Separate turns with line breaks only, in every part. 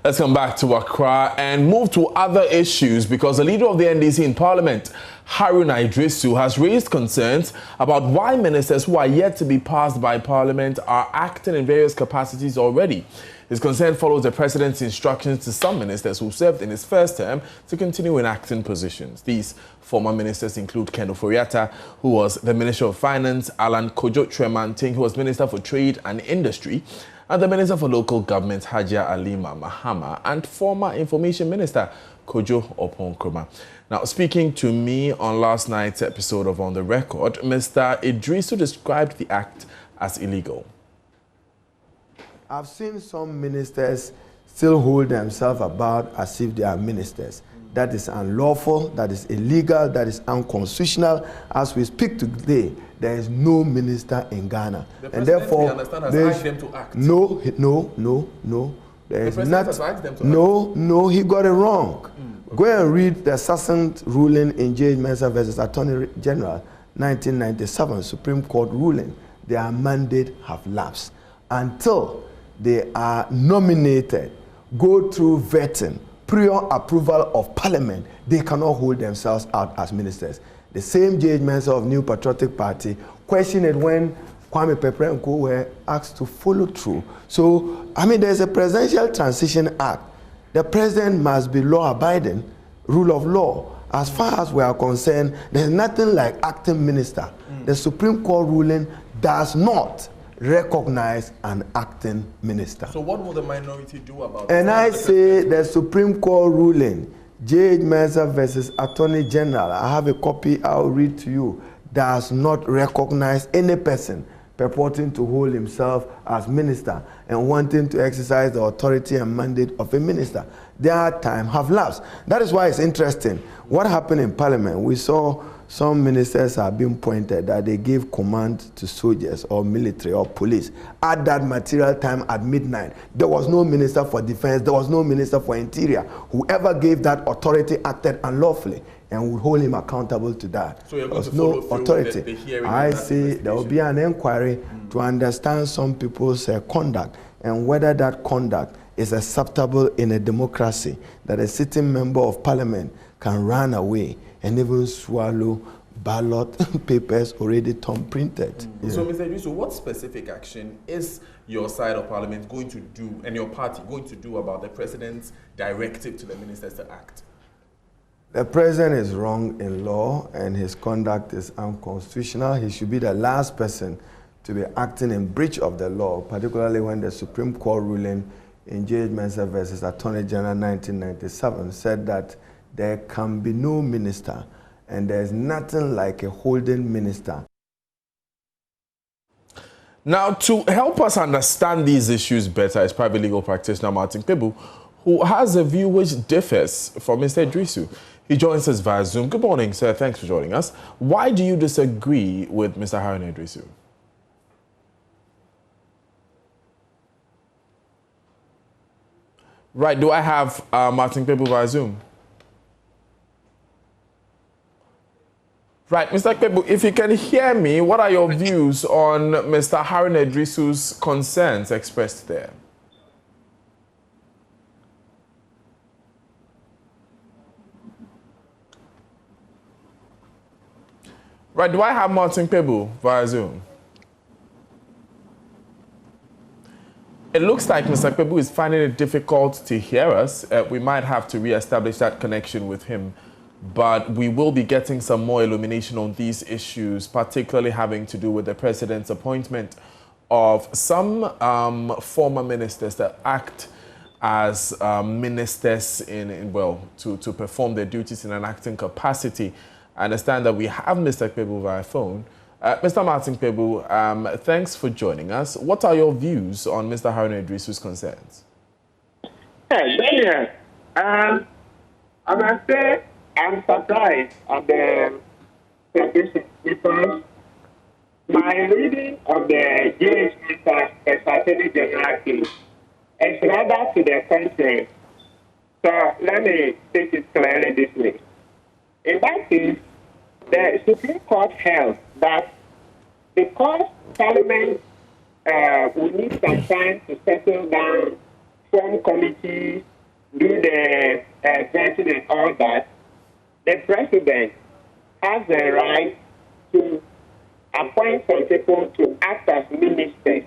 Let's come back to Accra and move to other issues because the leader of the NDC in Parliament, Haruna Iddrisu, has raised concerns about why ministers who are yet to be passed by Parliament are acting in various capacities already. His concern follows the President's instructions to some ministers who served in his first term to continue in acting positions. These former ministers include Ken Oforiatta, who was the Minister of Finance, Alan Kojo Tremanting, who was Minister for Trade and Industry, and the Minister for Local Government, Hajia Alima Mahama, and former Information Minister, Kojo Oponkroma. Now, speaking to me on last night's episode of On the Record, Mr. Iddrisu described the act as illegal.
I've seen some ministers still hold themselves about as if they are ministers. That is unlawful, that is illegal, that is unconstitutional. As we speak today, there is no minister in Ghana.
And therefore, has asked them to act.
No. There is not. No, he got it wrong. Go and read the succinct ruling in J. Mensah versus Attorney General, 1997, Supreme Court ruling. Their mandate have lapsed. Until they are nominated, go through vetting, prior approval of Parliament, they cannot hold themselves out as ministers. The same J. Mensah of New Patriotic Party questioned it when Kwame Pepe and Co were asked to follow through. So, there's a Presidential Transition Act. The president must be law-abiding, rule of law. As far as we are concerned, there's nothing like acting minister. The Supreme Court ruling does not recognize an acting minister.
So what will the minority do about
it? And I say the Supreme Court ruling, J. Mensah versus Attorney General, I have a copy I'll read to you, does not recognize any person purporting to hold himself as minister and wanting to exercise the authority and mandate of a minister. Their time have lapsed. That is why it's interesting. What happened in Parliament, we saw some ministers are being pointed that they gave command to soldiers or military or police at that material time at midnight. There was no minister for defense, there was no minister for interior. Whoever gave that authority acted unlawfully and would hold him accountable to that.
So you're
going to no authority. The hearing I say there will be an inquiry to understand some people's conduct and whether that conduct is acceptable in a democracy, that a sitting member of Parliament can run away and even swallow ballot papers already printed.
So, Mr. Iddrisu, what specific action is your side of Parliament going to do, and your party going to do about the President's directive to the ministers to act?
The President is wrong in law, and his conduct is unconstitutional. He should be the last person to be acting in breach of the law, particularly when the Supreme Court ruling in J. Mensah versus Attorney General 1997 said that there can be no minister, and there's nothing like a holding minister.
Now, to help us understand these issues better is private legal practitioner Martin Kpebu, who has a view which differs from Mr. Iddrisu. He joins us via Zoom. Good morning, sir. Thanks for joining us. Why do you disagree with Mr. Haruna Iddrisu? Right, do I have Martin Kpebu via Zoom? Right, Mr. Kpebu, if you can hear me, what are your views on Mr. Haruna Iddrisu's concerns expressed there? Right, do I have Martin Kpebu via Zoom? It looks like Mr. Kpebu is finding it difficult to hear us. We might have to re-establish that connection with him. But we will be getting some more illumination on these issues, particularly having to do with the President's appointment of some former ministers that act as ministers to perform their duties in an acting capacity. I understand that we have Mr. Kpebu via phone. Mr. Martin Kpebu, thanks for joining us. What are your views on Mr. Haruna Iddrisu's concerns?
Hey, Daniel, I must say, I'm surprised at the petition because my reading of the J. Mensah Attorney General case is rather to the contrary. So let me take it clearly this way. In that case, the Supreme Court held that because Parliament we need some time to settle down, form committees, do the vetting and all that, the president has the right to appoint some people to act as ministers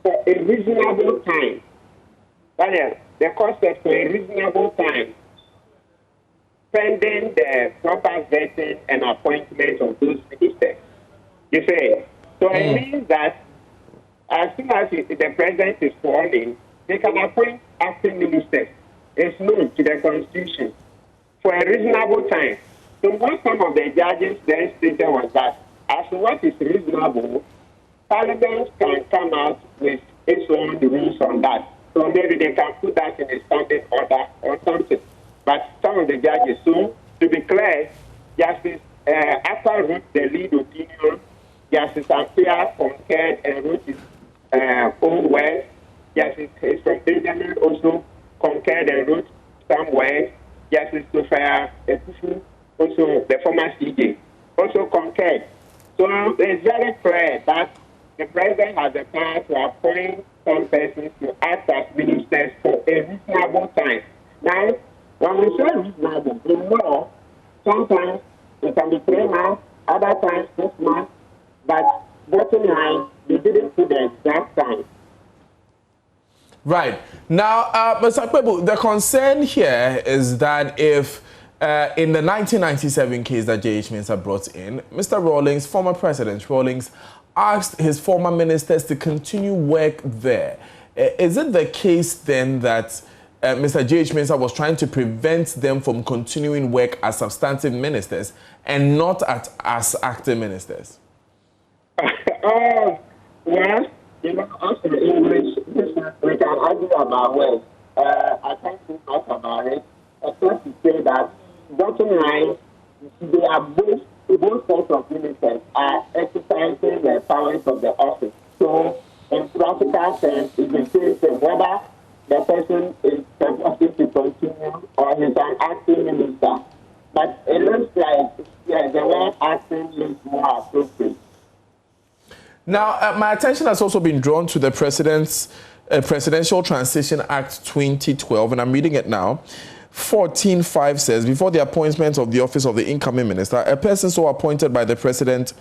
for a reasonable time. That is, the concept for a reasonable time, pending the proper vetting and appointment of those ministers. You see, so it means that as soon as the president is sworn in, they can appoint acting ministers. It's known to the Constitution for a reasonable time. So what some of the judges then stated was that as to what is reasonable, Parliament can come out with its own rules on that. So maybe they can put that in a standing order or something. But some of the judges, so to be clear, Justice after wrote the lead opinion, Justice Ampere concurred and wrote his own words. Justice Benjamin also concurred and wrote some words. Justice Sophia Etufu, also the former CJ, also concurred. So it's very clear that the president has the power to appoint some persons to act as ministers for a reasonable time. Now, when we say reasonable, in law, sometimes it can be 3 months, other times 6 months, but bottom line, they didn't put the exact time.
Right. Now, Mr. Akpebu, the concern here is that if in the 1997 case that J.H. Mensah brought in, Mr. Rawlings, former President Rawlings, asked his former ministers to continue work there. Is it the case then that Mr. J.H. Mensah was trying to prevent them from continuing work as substantive ministers and not as acting ministers?
Well, you know, also in English, we can argue about words. I can't think much about it, except to say that, bottom line, they are both sets of ministers are exercising the powers of the office. So, in practical terms, it's the same thing, whether the person is supposed to continue or he's an acting minister. But it looks like the word acting looks more appropriate.
Now, my attention has also been drawn to the Presidential Transition Act 2012, and I'm reading it now. 14.5 says, before the appointment of the office of the incoming minister, a person so appointed by the president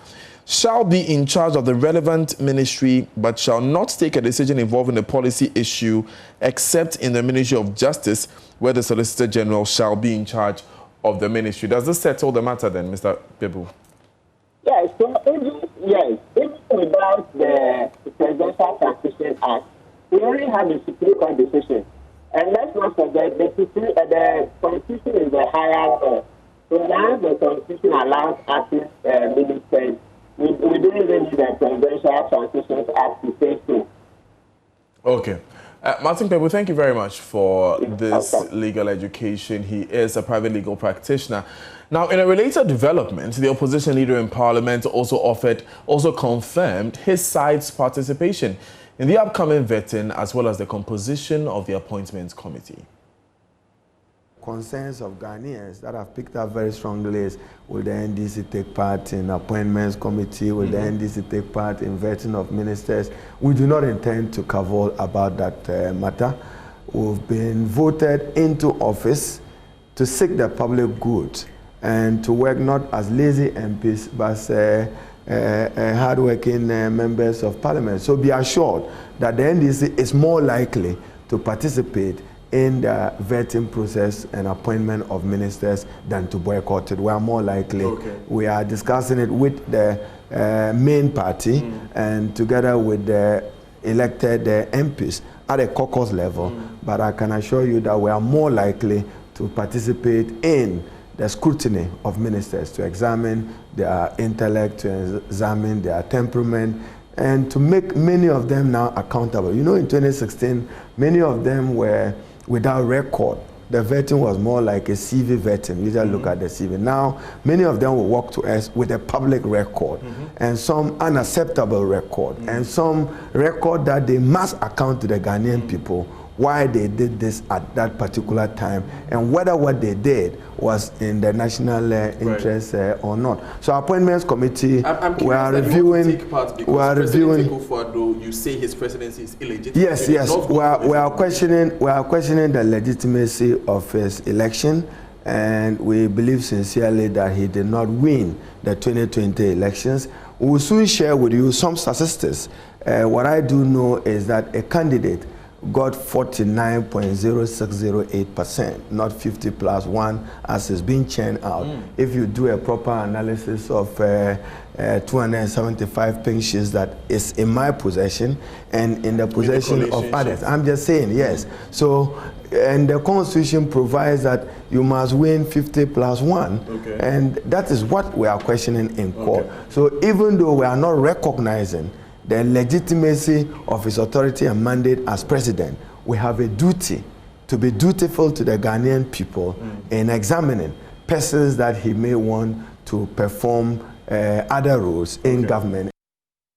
shall be in charge of the relevant ministry, but shall not take a decision involving a policy issue except in the Ministry of Justice, where the Solicitor General shall be in charge of the ministry. Does this settle the matter then, Mr. Bibu?
Yes, so even without the Presidential Transition Act, we only have a Supreme Court decision. And let's not forget, the Constitution is the higher law. So now the Constitution allows acting ministers. We don't even need the Presidential Transition Act to say so.
Okay. Martin Pebu, thank you very much for this legal education. He is a private legal practitioner. Now, in a related development, the opposition leader in Parliament also confirmed his side's participation in the upcoming vetting as well as the composition of the appointments committee.
Concerns of Ghanaians that have picked up very strongly is, will the NDC take part in appointments committee? Will the NDC take part in vetting of ministers? We do not intend to cavil about that matter. We've been voted into office to seek the public good and to work not as lazy MPs, but hard-working members of Parliament. So be assured that the NDC is more likely to participate in the vetting process and appointment of ministers than to boycott it. We are more likely. Okay. We are discussing it with the main party and together with the elected MPs at a caucus level. But I can assure you that we are more likely to participate in the scrutiny of ministers, to examine their intellect, to examine their temperament, and to make many of them now accountable. You know, in 2016, many of them were without record. The vetting was more like a CV vetting. You just look at the CV. Now, many of them will walk to us with a public record and some unacceptable record and some record that they must account to the Ghanaian people why they did this at that particular time, and whether what they did was in the national interest or not. So Appointments Committee, we are reviewing.
You say his presidency is illegitimate.
Yes, yes. We are questioning the legitimacy of his election, and we believe sincerely that he did not win the 2020 elections. We will soon share with you some statistics. What I do know is that a candidate got 49.0608%, not 50 plus 1 as is being churned out. If you do a proper analysis of 275 pink sheets that is in my possession and in the possession of others, I'm just saying, yes. So, and the Constitution provides that you must win 50 plus 1, and that is what we are questioning in court. So even though we are not recognizing the legitimacy of his authority and mandate as president, we have a duty to be dutiful to the Ghanaian people in examining persons that he may want to perform other roles in government.